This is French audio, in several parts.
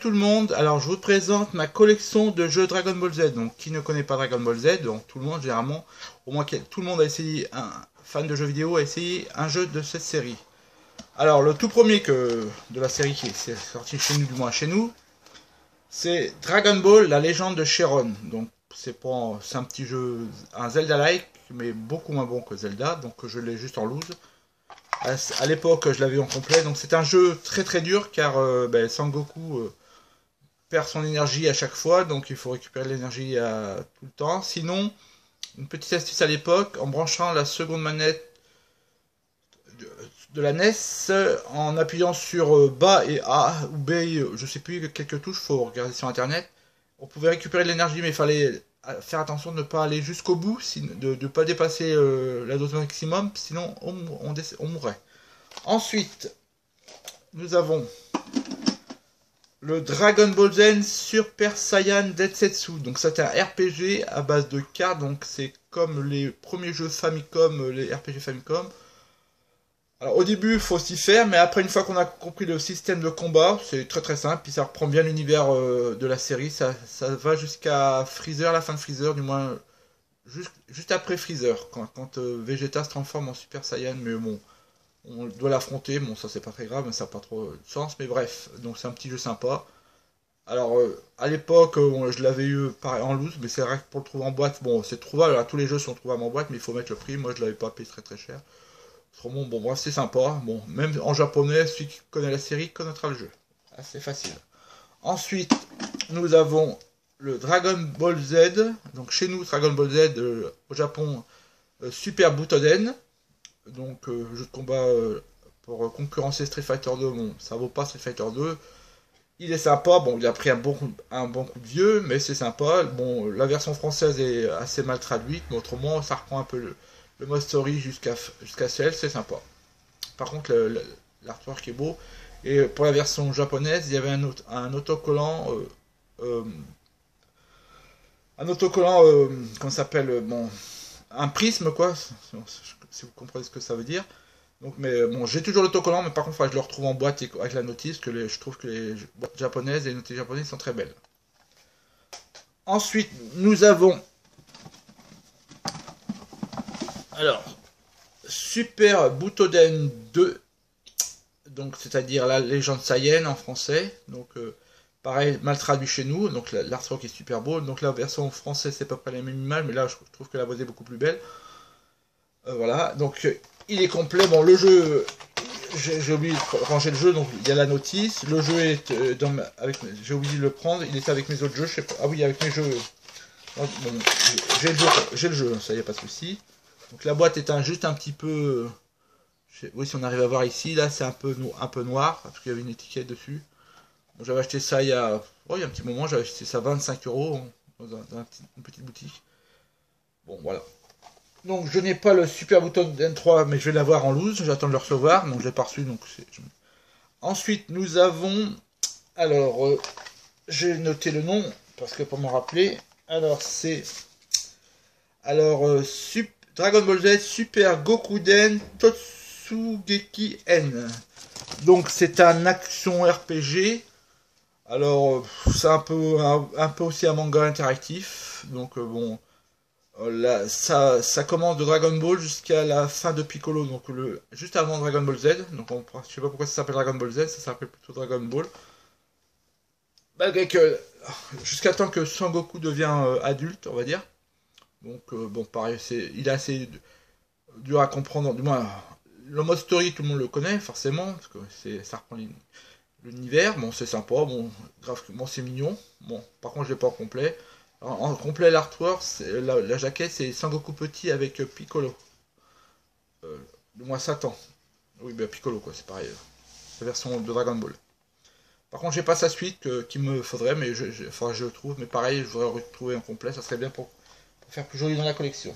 tout le monde, alors je vous présente ma collection de jeux Dragon Ball Z. Donc qui ne connaît pas Dragon Ball Z, donc tout le monde généralement, au moins tout le monde a essayé, un fan de jeux vidéo a essayé un jeu de cette série. Alors le tout premier de la série qui est sorti chez nous, du moins chez nous, c'est Dragon Ball, la légende de Shenron. Donc c'est un petit jeu, un Zelda-like, mais beaucoup moins bon que Zelda, donc je l'ai juste en loose. À l'époque, je l'avais en complet, donc c'est un jeu très dur car Sangoku perd son énergie à chaque fois, donc il faut récupérer l'énergie tout le temps. Sinon, une petite astuce à l'époque, en branchant la seconde manette de la NES, en appuyant sur bas et A ou B, je sais plus quelques touches, faut regarder sur internet, on pouvait récupérer de l'énergie, mais il fallait faire attention de ne pas aller jusqu'au bout, de ne pas dépasser la dose maximum, sinon on mourrait. Ensuite, nous avons le Dragon Ball Z Super Saiyan Densetsu. Donc c'est un RPG à base de cartes, donc c'est comme les premiers jeux Famicom, les RPG Famicom. Alors au début, il faut s'y faire, mais après, une fois qu'on a compris le système de combat, c'est très simple, puis ça reprend bien l'univers de la série, ça va jusqu'à Freezer, la fin de Freezer, du moins juste après Freezer, quand Vegeta se transforme en Super Saiyan, mais bon, on doit l'affronter, bon ça c'est pas très grave, mais ça n'a pas trop de sens, mais bref, donc c'est un petit jeu sympa. Alors à l'époque, je l'avais eu pareil en loose, mais c'est vrai que pour le trouver en boîte, bon c'est trouvable, alors, tous les jeux sont trouvables en boîte, mais il faut mettre le prix, moi je l'avais pas payé très cher. Bon, bref, c'est sympa. Bon, même en japonais, celui qui connaît la série connaîtra le jeu. Assez facile. Ensuite, nous avons le Dragon Ball Z. Donc chez nous, Dragon Ball Z, au Japon, Super Butoden. Donc jeu de combat pour concurrencer Street Fighter 2. Bon, ça vaut pas Street Fighter 2. Il est sympa. Bon, il a pris un bon coup de vieux, mais c'est sympa. Bon, la version française est assez mal traduite, mais autrement, ça reprend un peu le mode story jusqu'à Cell, c'est sympa. Par contre, l'artwork est beau. Et pour la version japonaise, il y avait un autocollant. Comment ça s'appelle, bon, un prisme, quoi. Si vous comprenez ce que ça veut dire. Donc, mais bon, j'ai toujours l'autocollant, mais par contre, il faudrait que je le retrouve en boîte avec la notice, je trouve que les boîtes japonaises et les notices japonaises sont très belles. Ensuite, nous avons. Alors, Super Butoden 2, donc c'est-à-dire la légende Saiyan en français, donc pareil, mal traduit chez nous, donc l'artwork est super beau, donc la version française c'est à peu près la même image, mais là je trouve que la voix est beaucoup plus belle. Voilà, donc il est complet, bon le jeu, j'ai oublié de ranger le jeu, donc il y a la notice, le jeu est j'ai oublié de le prendre, il est avec mes autres jeux, je sais pas, ah oui, avec mes jeux, bon, j'ai le jeu, ça y a pas de souci. Donc la boîte est juste un petit peu... Oui, si on arrive à voir ici, là c'est un peu noir, parce qu'il y avait une étiquette dessus. Bon, j'avais acheté ça il y a un petit moment, j'avais acheté ça 25 € dans une petite boutique. Bon, voilà. Donc je n'ai pas le Super Bouton N3, mais je vais l'avoir en loose, j'attends de le recevoir, donc je l'ai pas reçu. Donc ensuite, nous avons... Alors, j'ai noté le nom, parce que pour me rappeler, alors c'est... Alors, Dragon Ball Z Super Gokuden Totsugeki N. Donc c'est un action RPG. Alors c'est un peu aussi un manga interactif. Donc bon, là, ça commence de Dragon Ball jusqu'à la fin de Piccolo. Donc juste avant Dragon Ball Z. Donc je sais pas pourquoi ça s'appelle Dragon Ball Z, ça s'appelle plutôt Dragon Ball. Malgré que jusqu'à temps que Sangoku devient adulte, on va dire. Donc bon, pareil, il est assez dur à comprendre. Du moins, le mode story, tout le monde le connaît forcément, parce que ça reprend l'univers. Bon, c'est sympa, bon, graphiquement c'est mignon. Bon, par contre, je l'ai pas en complet. En complet, l'artwork, la jaquette, c'est Sangoku petit avec Piccolo. Du moins Satan. Oui, ben Piccolo, quoi, c'est pareil. La version de Dragon Ball. Par contre, j'ai pas sa suite qu'il me faudrait, mais je le trouve. Mais pareil, je voudrais retrouver en complet, ça serait bien pour faire plus joli dans la collection.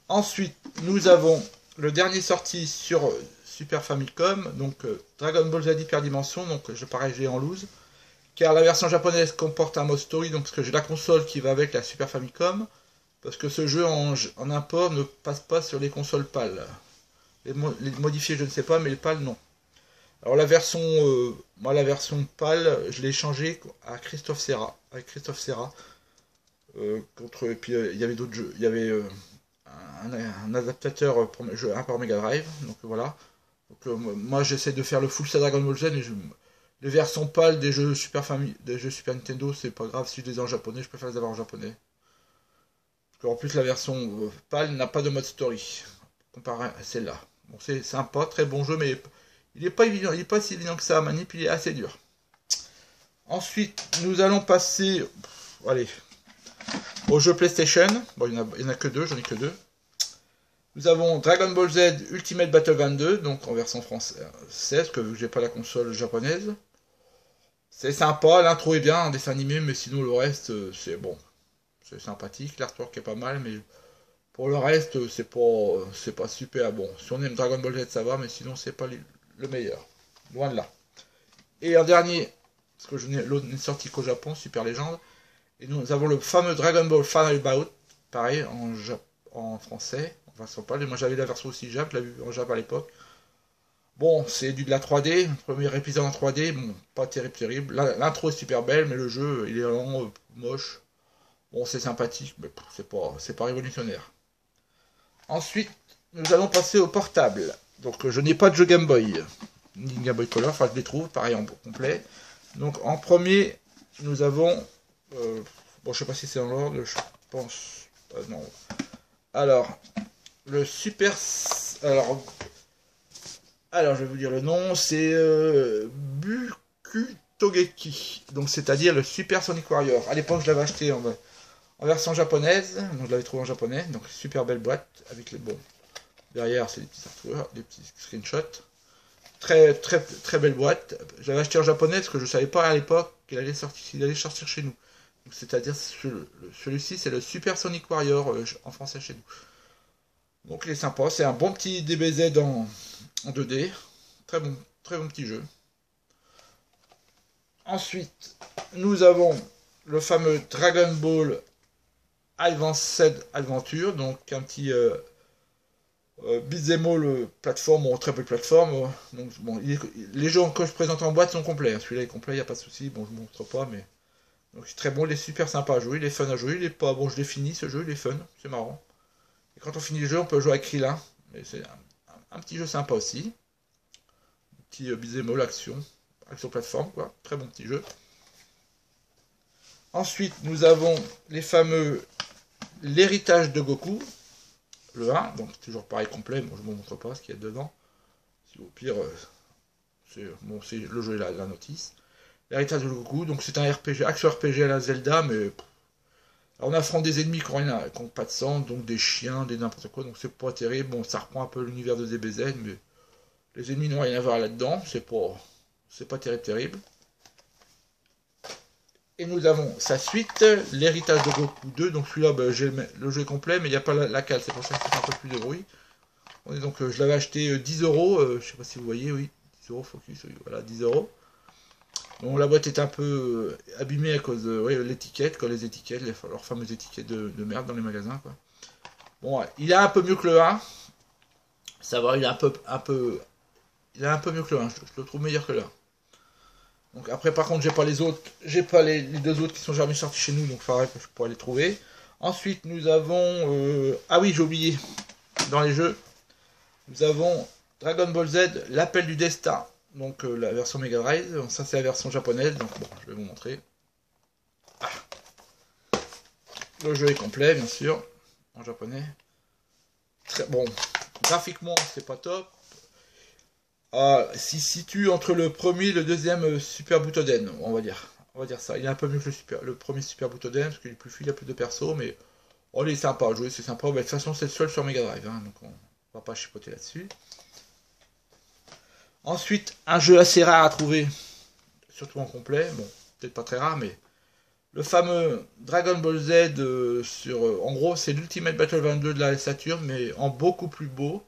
Ensuite, nous avons le dernier sorti sur Super Famicom, donc Dragon Ball Z Hyperdimension, donc pareil, j'ai en loose, car la version japonaise comporte un mode story, donc parce que j'ai la console qui va avec la Super Famicom, parce que ce jeu en import ne passe pas sur les consoles PAL. Les modifiés, je ne sais pas, mais les PAL, non. Alors la version, moi la version PAL, je l'ai changé à Christophe Serra, avec Christophe Serra. Contre, et puis il y avait d'autres jeux, il y avait un adaptateur pour un par Mega Drive, donc voilà. Donc moi j'essaie de faire le full set Dragon Ball Z, et les versions PAL des jeux des jeux Super Nintendo, c'est pas grave si je les ai en japonais, je préfère les avoir en japonais. Parce qu'en plus la version PAL n'a pas de mode story, comparé à celle-là. Bon c'est sympa, très bon jeu, mais il n'est pas évident, il est pas si évident que ça à manipuler, il est assez dur. Ensuite, nous allons passer, allez, au jeu PlayStation. Bon, il n'y en a que deux, j'en ai que deux. Nous avons Dragon Ball Z Ultimate Battle 22, donc en version française, parce que j'ai pas la console japonaise. C'est sympa, l'intro est bien, un dessin animé, mais sinon le reste, c'est bon. C'est sympathique, l'artwork est pas mal, mais pour le reste, c'est pas super bon. Si on aime Dragon Ball Z, ça va, mais sinon, c'est pas le meilleur. Loin de là. Et en dernier, parce que l'autre n'est sorti qu'au Japon, Super Légende. Et nous avons le fameux Dragon Ball Final Bout, pareil, en français, en version PAL. Moi j'avais la version aussi Jap, je l'ai vu en Jap à l'époque. Bon, c'est de la 3D, premier épisode en 3D, bon, pas terrible. L'intro est super belle, mais le jeu, il est lent, moche. Bon, c'est sympathique, mais c'est pas révolutionnaire. Ensuite, nous allons passer au portable. Donc, je n'ai pas de jeu Game Boy, ni Game Boy Color, enfin je les trouve, pareil en complet. Donc, en premier, nous avons... bon, je sais pas si c'est dans l'ordre, je pense... non. Alors, le Super... Alors, je vais vous dire le nom, c'est Buku Togeki. Donc, c'est-à-dire le Super Sonic Warrior. À l'époque, je l'avais acheté en version japonaise, donc je l'avais trouvé en japonais, donc super belle boîte avec les bons. Derrière c'est des petits artworks, des petits screenshots. Très belle boîte. J'avais acheté en japonais parce que je savais pas à l'époque qu'il allait sortir chez nous. C'est-à-dire celui-ci c'est le Super Sonic Warrior en français chez nous. Donc il est sympa, c'est un bon petit DBZ en 2D. Très bon petit jeu. Ensuite, nous avons le fameux Dragon Ball Advanced Adventure, donc un petit beat'em all plateforme, bon, très peu de plateforme. Donc, bon, les jeux que je présente en boîte sont complets. Celui-là est complet, il n'y a pas de souci. Bon, je ne montre pas, mais. Donc, c'est très bon, il est super sympa à jouer, il est fun à jouer. Il est pas. Bon, je l'ai fini ce jeu, il est fun, c'est marrant. Et quand on finit le jeu, on peut jouer avec Krillin. Mais c'est un petit jeu sympa aussi. Un petit beat'em all action plateforme, quoi. Très bon petit jeu. Ensuite, nous avons les fameux l'héritage de Goku, le 1, donc toujours pareil complet, bon je ne vous montre pas ce qu'il y a dedans, si au pire, c'est le jeu et la notice. L'héritage de Goku, donc c'est un RPG, action RPG à la Zelda, mais on affronte des ennemis qui n'ont pas de sang, donc des chiens, des n'importe quoi, donc c'est pas terrible, bon ça reprend un peu l'univers de DBZ, mais les ennemis n'ont rien à voir là-dedans, c'est pas terrible. Et nous avons sa suite, l'héritage de Goku 2. Donc celui-là, ben, j'ai le jeu est complet, mais il n'y a pas la cale, c'est pour ça que ça fait un peu plus de bruit. Et donc je l'avais acheté 10 euros, je sais pas si vous voyez, oui, 10 euros, focus, oui, voilà, 10 euros. Donc la boîte est un peu abîmée à cause de l'étiquette, les étiquettes, leurs fameuses étiquettes de merde dans les magasins, quoi. Bon, ouais, il est un peu mieux que le 1. Ça va, il est il est un peu mieux que le 1, je le trouve meilleur que le 1. Donc après par contre j'ai pas les deux autres qui sont jamais sortis chez nous, donc pareil je pourrais les trouver. Ensuite nous avons ah oui j'ai oublié dans les jeux, nous avons Dragon Ball Z, l'appel du destin, donc la version Mega Drive, donc, ça c'est la version japonaise, donc bon je vais vous montrer. Ah. Le jeu est complet bien sûr, en japonais. Très bon, graphiquement c'est pas top. S'il situe entre le premier et le deuxième Super Butoden, on va dire. On va dire ça. Il est un peu mieux que le premier Super Butoden, parce qu'il est plus fluide, il a plus de perso, mais oh, il est sympa à jouer, c'est sympa. De toute façon, c'est le seul sur Mega Drive, hein, donc on va pas chipoter là-dessus. Ensuite, un jeu assez rare à trouver, surtout en complet, bon, peut-être pas très rare, mais le fameux Dragon Ball Z en gros, c'est l'Ultimate Battle 22 de la Saturn, mais en beaucoup plus beau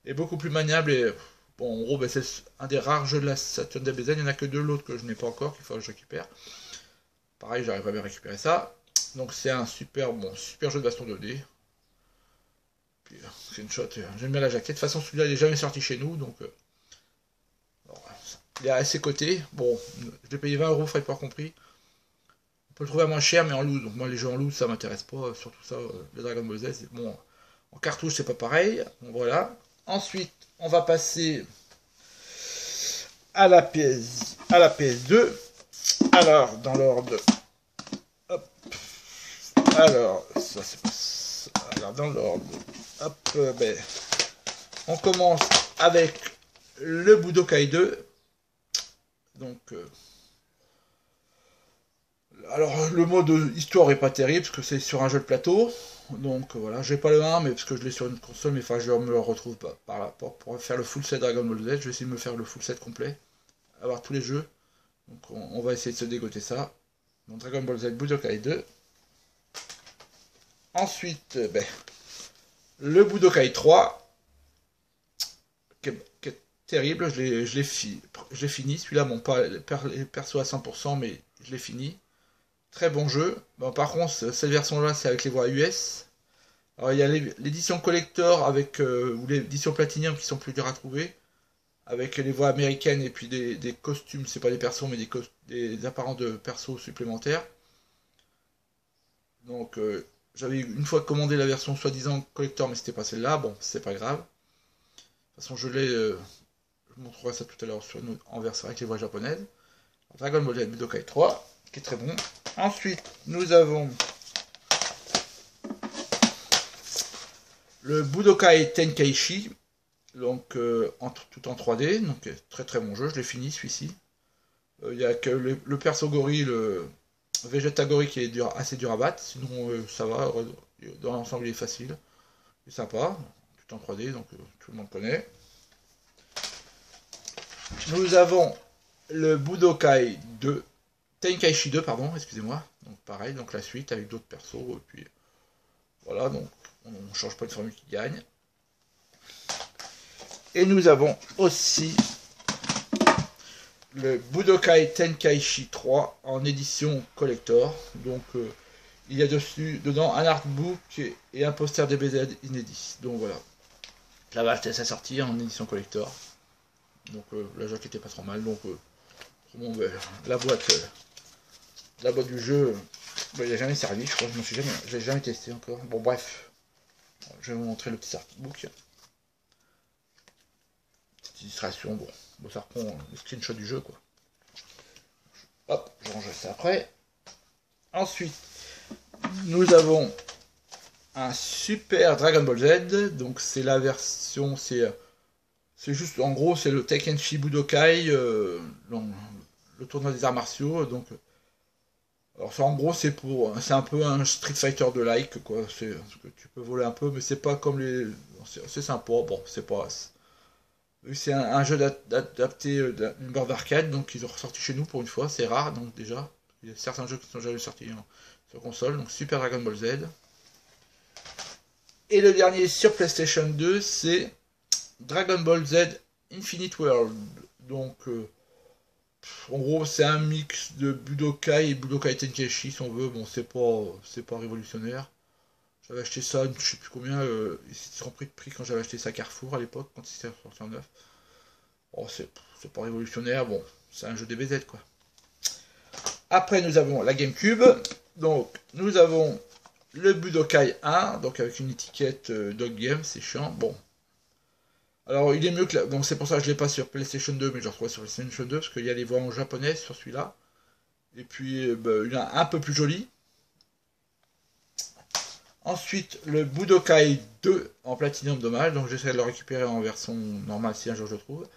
et beaucoup plus maniable et bon, en gros, ben, c'est un des rares jeux de la Saturn DBZ. Il n'y en a que deux, l'autre que je n'ai pas encore, qu'il faut que je récupère. Pareil, j'arriverai bien à récupérer ça. Donc c'est un super jeu de baston 2D. Puis screenshot, j'aime bien la jaquette. De toute façon, celui-là, il n'est jamais sorti chez nous, donc il est à ses côtés. Bon, je l'ai payé 20 euros, frais de port compris. On peut le trouver à moins cher, mais en loot. Donc moi, les jeux en loot, ça m'intéresse pas. Surtout ça, le Dragon Ball Z. Bon, en cartouche, c'est pas pareil. Bon, voilà. Ensuite, on va passer à la PS2. Alors, dans l'ordre. Hop. Alors, ça c'est pas ça. Alors, dans l'ordre. Hop, ben. On commence avec le Budokai 2. Donc. Alors, le mode histoire est pas terrible parce que c'est sur un jeu de plateau. Donc voilà, j'ai pas le 1, mais parce que je l'ai sur une console, mais enfin je me le retrouve pas par rapport pour faire le full set Dragon Ball Z. Je vais essayer de me faire le full set complet, avoir tous les jeux. Donc on va essayer de se dégoter ça. Donc Dragon Ball Z Budokai 2. Ensuite, ben, le Budokai 3, qui est terrible, je l'ai fini. Celui-là, bon, pas les persos à 100%, mais je l'ai fini. Très bon jeu. Bon, par contre, cette version-là, c'est avec les voix US. Alors, il y a l'édition collector avec, ou l'édition platinum qui sont plus dures à trouver. Avec les voix américaines et puis des costumes, c'est pas des persos, mais des apparents de persos supplémentaires. Donc, j'avais une fois commandé la version soi-disant collector, mais c'était pas celle-là. Bon, c'est pas grave. De toute façon, je vous montrerai ça tout à l'heure en version avec les voix japonaises. Dragon Ball Z Budokai 3, qui est très bon. Ensuite, nous avons le Budokai Tenkaichi, donc tout en 3D, donc très très bon jeu, je l'ai fini celui-ci. Il n'y a que le perso gorille, le Vegeta gorille qui est assez dur à battre, sinon ça va, dans l'ensemble il est facile, il est sympa, tout en 3D, donc tout le monde connaît. Nous avons le Budokai 2, Tenkaichi 2, pardon, excusez-moi. Donc pareil, donc la suite avec d'autres persos, et puis voilà, donc on ne change pas une formule qui gagne. Et nous avons aussi le Budokai Tenkaichi 3 en édition collector. Donc il y a dedans un artbook et un poster DBZ inédit. Donc voilà. Je l'avais acheté à sa sortie en édition collector. Donc la jaquette était pas trop mal. Donc bon, la boîte du jeu, il n'a jamais servi, je crois. Je l'ai jamais testé encore. Bon bref. Je vais vous montrer le petit artbook. Petite illustration, bon ça reprend le screenshot du jeu quoi. Hop, je range ça après. Ensuite, nous avons un Super Dragon Ball Z, donc c'est la version, c'est juste, en gros, c'est le Tenkaichi Budokai, le tournoi des arts martiaux, donc, alors ça, en gros, c'est un peu un Street Fighter de like, quoi, parce que tu peux voler un peu, mais c'est pas comme c'est sympa, bon, c'est pas, c'est un jeu adapté d'une borne d'arcade, donc ils ont ressorti chez nous pour une fois, c'est rare, donc déjà, il y a certains jeux qui sont jamais sortis sur console, donc Super Dragon Ball Z. Et le dernier sur PlayStation 2, c'est Dragon Ball Z Infinite World. Donc, en gros, c'est un mix de Budokai et Budokai Tenkaichi, si on veut. Bon, c'est pas révolutionnaire. J'avais acheté ça, je sais plus combien, ils se sont pris de prix quand j'avais acheté ça à Carrefour à l'époque, quand il s'était sorti en neuf. Bon, c'est pas révolutionnaire, bon, c'est un jeu DBZ quoi. Après, nous avons la GameCube. Donc, nous avons le Budokai 1, donc avec une étiquette Dog Game, c'est chiant. Bon. Alors, il est mieux que là. Donc, c'est pour ça que je l'ai pas sur PlayStation 2, mais je le retrouve sur PlayStation 2, parce qu'il y a les voix en japonais sur celui-là. Et puis, il y en a un peu plus joli. Ensuite, le Budokai 2 en Platinum, dommage. Donc, j'essaierai de le récupérer en version normale si un jour je le trouve.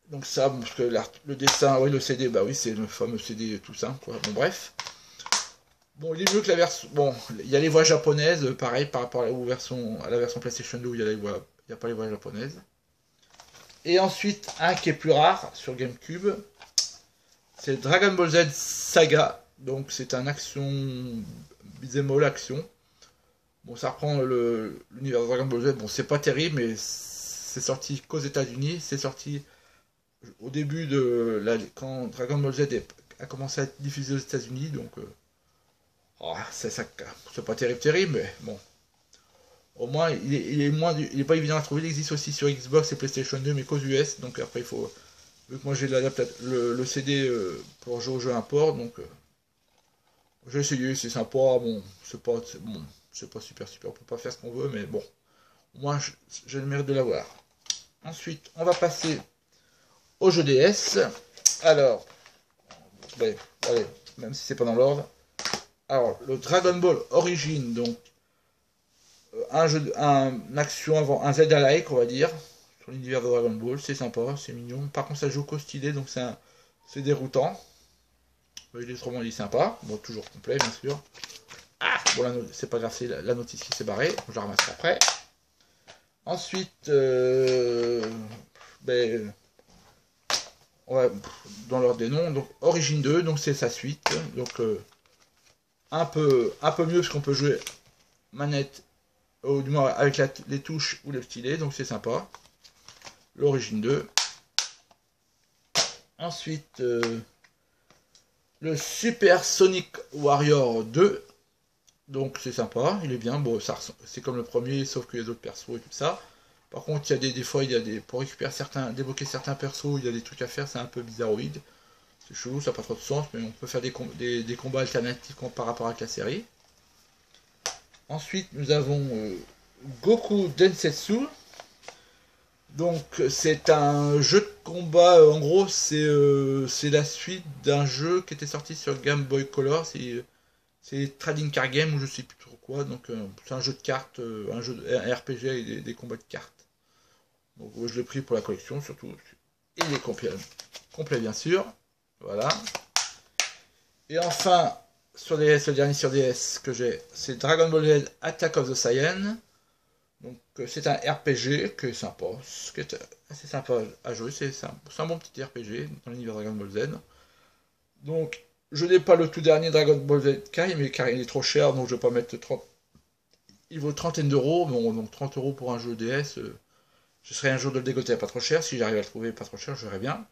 Donc ça, parce que le dessin, oui, le CD, bah oui, c'est le fameux CD tout simple, quoi. Bon, bref. Bon, il est mieux que la version... Bon, il y a les voix japonaises, pareil, par rapport à la version PlayStation 2, où il n'y a pas les voix japonaises. Et ensuite, un qui est plus rare, sur GameCube, c'est Dragon Ball Z Saga. Donc, c'est un action... beat'em all action. Bon, ça reprend l'univers de Dragon Ball Z. Bon, c'est pas terrible, mais c'est sorti qu'aux États-Unis. C'est sorti au début quand Dragon Ball Z a commencé à être diffusé aux États-Unis. Donc, c'est pas terrible, mais bon. Au moins, il est pas évident à trouver. Il existe aussi sur Xbox et PlayStation 2, mais qu'aux US. Donc après, il faut. Vu que moi j'ai le CD pour jouer au jeu import, donc j'ai essayé, c'est sympa. Bon, c'est pas super super. On peut pas faire ce qu'on veut, mais bon, au moins j'ai le mérite de l'avoir. Ensuite, on va passer au jeu DS. Alors, ouais, allez, même si c'est pas dans l'ordre. Alors, le Dragon Ball Origin, donc un action avant, un Zelda-like, on va dire, sur l'univers de Dragon Ball, c'est sympa, c'est mignon. Par contre, ça joue qu'au stylet, donc c'est déroutant. Illustrement, il est sympa, bon, toujours complet, bien sûr. Ah, bon, c'est pas grave, c'est la notice qui s'est barrée, je la ramasse après. Ensuite, ben, ouais, dans l'ordre des noms, donc Origin 2, donc c'est sa suite, donc un peu mieux parce qu'on peut jouer manette, ou du moins avec les touches ou le stylet, donc c'est sympa. L'Origin 2. Ensuite, le Super Sonic Warrior 2. Donc c'est sympa, il est bien. Bon, c'est comme le premier, sauf qu'il y a d'autres persos et tout ça. Par contre, il y a des fois, il y a des pour récupérer débloquer certains persos, il y a des trucs à faire, c'est un peu bizarroïde. C'est chelou, ça n'a pas trop de sens, mais on peut faire des combats alternatifs par rapport à la série. Ensuite, nous avons Goku Densetsu. Donc, c'est un jeu de combat. En gros, c'est la suite d'un jeu qui était sorti sur Game Boy Color. C'est Trading Card Game ou je sais plus trop quoi. Donc, c'est un jeu de cartes, un RPG avec des combats de cartes. Donc, je l'ai pris pour la collection surtout. Il est complet bien sûr. Voilà. Et enfin, sur DS, le dernier sur DS que j'ai, c'est Dragon Ball Z Attack of the Saiyan. Donc c'est un RPG qui est sympa, qui est assez sympa à jouer, c'est un bon petit RPG dans l'univers Dragon Ball Z. Donc je n'ai pas le tout dernier Dragon Ball Z Kai, mais car il est trop cher, donc je vais pas mettre 30. Il vaut trentaine d'euros, bon, donc 30 euros pour un jeu DS, je serais un jour de le dégoter à pas trop cher, si j'arrive à le trouver pas trop cher, je verrai bien.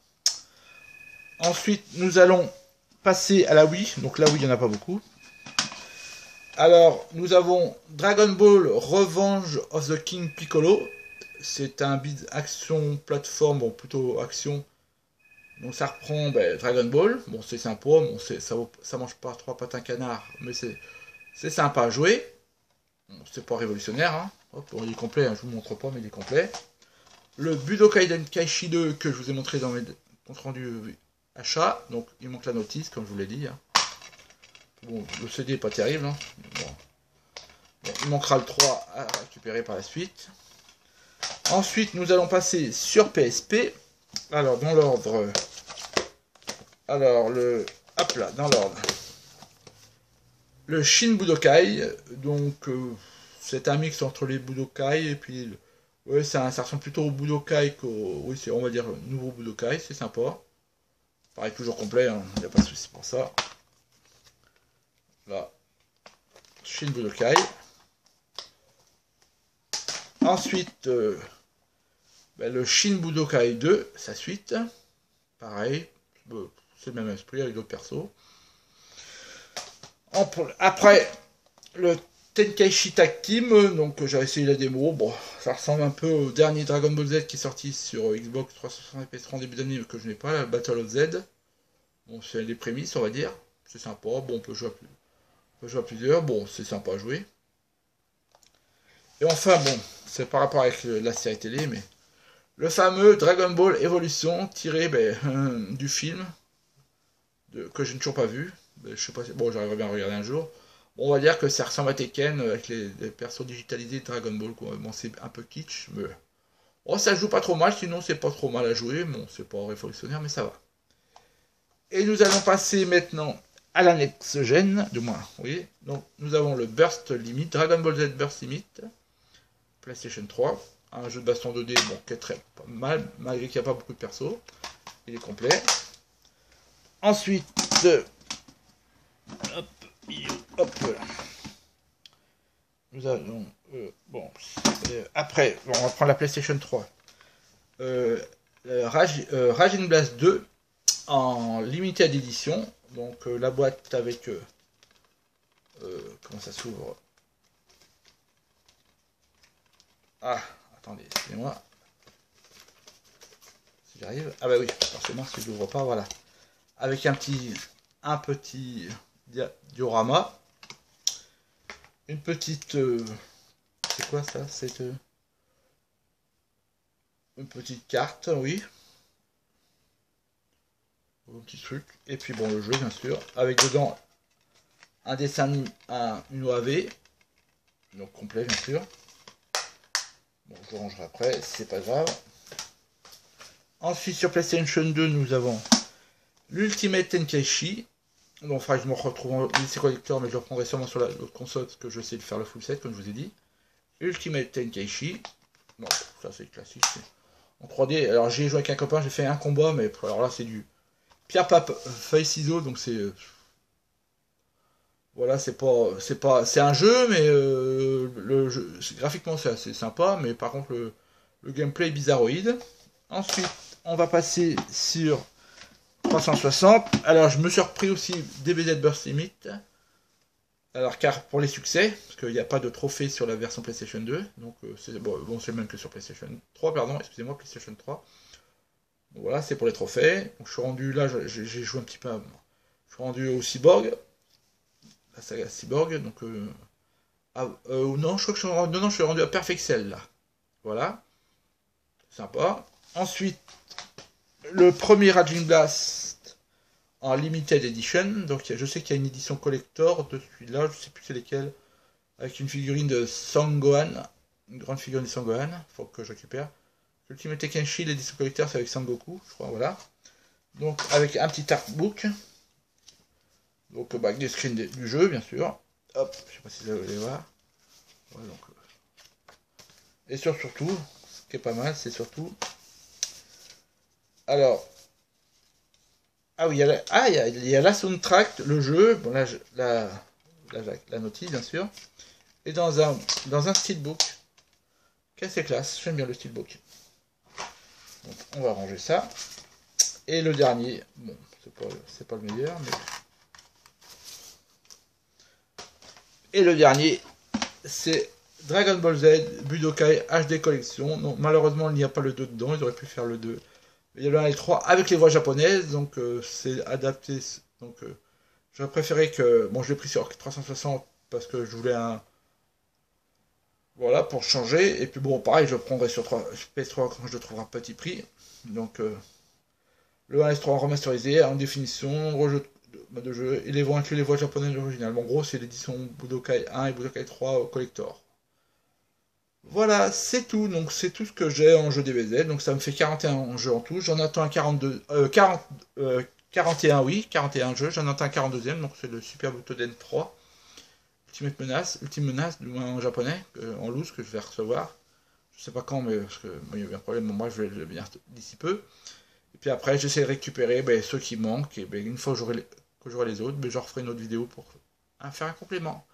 Ensuite nous allons passer à la Wii, donc la Wii il n'y en a pas beaucoup. Alors, nous avons Dragon Ball Revenge of the King Piccolo. C'est un bid action plateforme, bon plutôt action. Donc ça reprend Dragon Ball. Bon c'est sympa, bon ça mange pas trois pattes un canard, mais c'est sympa à jouer. Bon, c'est pas révolutionnaire, hein. Hop, bon, il est complet, hein, je vous montre pas, mais il est complet. Le Budokai Tenkaichi 2 que je vous ai montré dans mes comptes rendus achat. Donc il manque la notice, comme je vous l'ai dit. Hein. Bon, le CD est pas terrible. Hein. Bon, il manquera le 3 à récupérer par la suite. Ensuite, nous allons passer sur PSP. Alors, dans l'ordre. Alors, hop là, dans l'ordre. Le Shin Budokai. Donc, c'est un mix entre les Budokai et puis. Ouais, ça ressemble plutôt au Budokai qu'au. Oui, on va dire nouveau Budokai, c'est sympa. Pareil, toujours complet, il n'y a pas de souci pour ça. Là. Shin Budokai. Ensuite, le Shin Budokai 2, sa suite. Pareil, c'est le même esprit avec d'autres persos. Après, le Tenkaichi Tag Team, donc j'avais essayé la démo. Bon, ça ressemble un peu au dernier Dragon Ball Z qui est sorti sur Xbox 360 et PS3 en début d'année, que je n'ai pas, la Battle of Z. Bon, c'est les prémices, on va dire. C'est sympa, bon, on peut jouer à plusieurs. Bon, c'est sympa à jouer. Et enfin, bon, c'est par rapport avec la série télé, mais le fameux Dragon Ball Evolution tiré du film que je n'ai toujours pas vu. Je sais pas bon, j'arriverai bien à regarder un jour. Bon, on va dire que ça ressemble à Tekken avec les persos digitalisés de Dragon Ball. Quoi. Bon, c'est un peu kitsch, mais bon, ça joue pas trop mal. Sinon, c'est pas trop mal à jouer. Bon, c'est pas révolutionnaire, mais ça va. Et nous allons passer maintenant à la next gen, du moins, oui. Donc, nous avons le Burst Limit, Dragon Ball Z Burst Limit. PlayStation 3, un jeu de baston 2D bon, qui est très pas mal, malgré qu'il n'y a pas beaucoup de persos. Il est complet. Ensuite, hop là. Nous allons, après, bon, on va prendre la PlayStation 3. Raging Blast 2 en limited edition. Donc la boîte avec comment ça s'ouvre. Ah, attendez, excusez-moi. Si j'arrive. Ah bah oui, forcément, si je l'ouvre pas, voilà. Avec un petit diorama. Une petite... c'est quoi ça? C'est une petite carte, oui. Un petit truc. Et puis bon, le jeu, bien sûr. Avec dedans un dessin, une OAV. Donc complet, bien sûr. Bon, je le rangerai après, c'est pas grave. Ensuite, sur PlayStation 2, nous avons l'Ultimate Tenkaichi. Donc, enfin, je me retrouve en lycée collector, mais je le reprendrai sûrement sur l'autre console, parce que je sais de faire le full set, comme je vous ai dit. Ultimate Tenkaichi. Non, ça c'est classique. En 3D. Alors, j'ai joué avec un copain, j'ai fait un combat, mais alors là, c'est du pierre, pape, feuille, ciseaux, donc c'est. Voilà, c'est un jeu, mais le jeu, graphiquement c'est assez sympa, mais par contre le gameplay est bizarroïde. Ensuite, on va passer sur 360. Alors, je me suis repris aussi DBZ Burst Limit. Alors, car pour les succès, parce qu'il n'y a pas de trophée sur la version PlayStation 2, donc c'est bon, c'est le même que sur PlayStation 3, pardon, excusez-moi, PlayStation 3. Donc, voilà, c'est pour les trophées. Donc, je suis rendu là, j'ai joué un petit peu. Je suis rendu au Cyborg. La saga Cyborg, donc non, je crois que je suis rendu à Perfexel là. Voilà, sympa. Ensuite, le premier Raging Blast en Limited Edition. Donc je sais qu'il y a une édition collector de celui-là, je sais plus c'est lesquels, avec une figurine de Sangohan, une grande figurine de Sangohan, faut que je récupère. Ultimate Tenkaichi, l'édition collector, c'est avec Sangoku, je crois, voilà. Donc avec un petit artbook. Donc avec des screens du jeu, bien sûr. Hop, je sais pas si vous allez voir. Ouais, donc, et surtout, ce qui est pas mal, c'est surtout... Alors... Ah oui, il y a la soundtrack, le jeu, bon là, la notice, bien sûr. Et dans un steelbook. Qui est assez classe, j'aime bien le steelbook. Donc on va ranger ça. Et le dernier, bon, c'est pas le meilleur, mais... Et le dernier, c'est Dragon Ball Z Budokai HD Collection. Non, malheureusement, il n'y a pas le 2 dedans. Ils auraient pu faire le 2. Il y a le 1 et le 3 avec les voix japonaises. Donc, c'est adapté. Donc, j'aurais préféré que... Bon, je l'ai pris sur 360 parce que je voulais un... Voilà, pour changer. Et puis, bon, pareil, je le prendrai sur PS3 quand je le trouverai à petit prix. Donc, le 1 et 3 remasterisé, en définition, rejeu de jeu, et les voix inclus les voix japonaises originales. En gros, c'est l'édition Budokai 1 et Budokai 3 collector. Voilà, c'est tout. Donc, c'est tout ce que j'ai en jeu DBZ. Donc, ça me fait 41 jeux en tout. J'en attends un 42, 41, oui, 41 jeux. J'en attends un 42e. Donc, c'est le Super Butoden 3. Ultime menace, du moins en japonais, en loose, que je vais recevoir. Je sais pas quand, mais parce que il y a eu un problème. Moi, je vais le venir d'ici peu. Et puis après, j'essaie de récupérer ceux qui manquent. Et une fois que j'aurai les autres, je referai une autre vidéo pour faire un complément.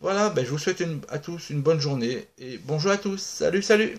Voilà, je vous souhaite à tous une bonne journée. Et bonjour à tous. Salut, salut!